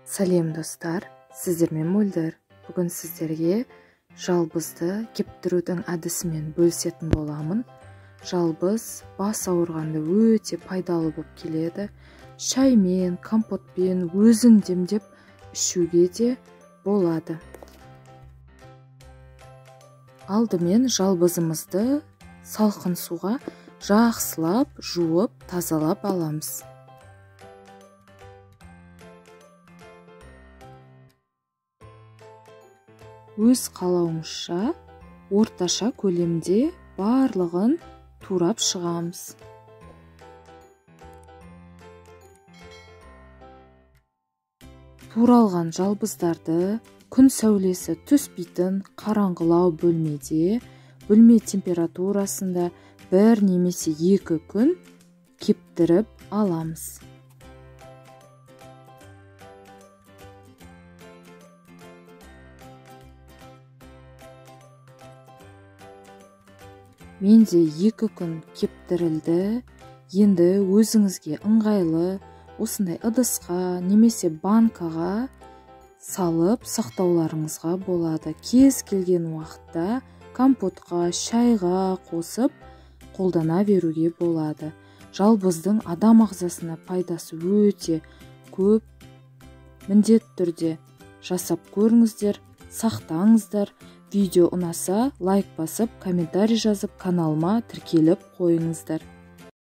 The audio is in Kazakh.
Сәлем достар, сіздермен Мөлдір. Бүгін сіздерге жалбызды кептірудің әдісімен бөлісетін боламын. Жалбыз бас ауырғанда өте пайдалы болып келеді. Шаймен, компотпен өзін демдеп ішуге де болады. Алдымен жалбызымызды салқын суға жақсылап жуып тазалап аламыз. Өз қалауыңызша орташа көлемде барлығын турап шығамыз. Туралған жалбыздарды күн сәулесі түспейтін қараңғылау бөлмеде, бөлме температурасында 1 немесе 2 күн кептіріп аламыз. Менде 2 күн кептірілді. Енді өзіңізге ыңғайлы осындай ыдысқа немесе банкаға салып сақтауларыңызға болады. Кез келген уақытта компотқа, шайға қосып қолдана беруге болады. Жалбыздың адам ағзасына пайдасы өте көп. Міндетті түрде жасап көріңіздер, сақтаңыздар. Видео ұнаса, лайк басып, комментарий жазып, каналыма тіркеліп қойыңыздар.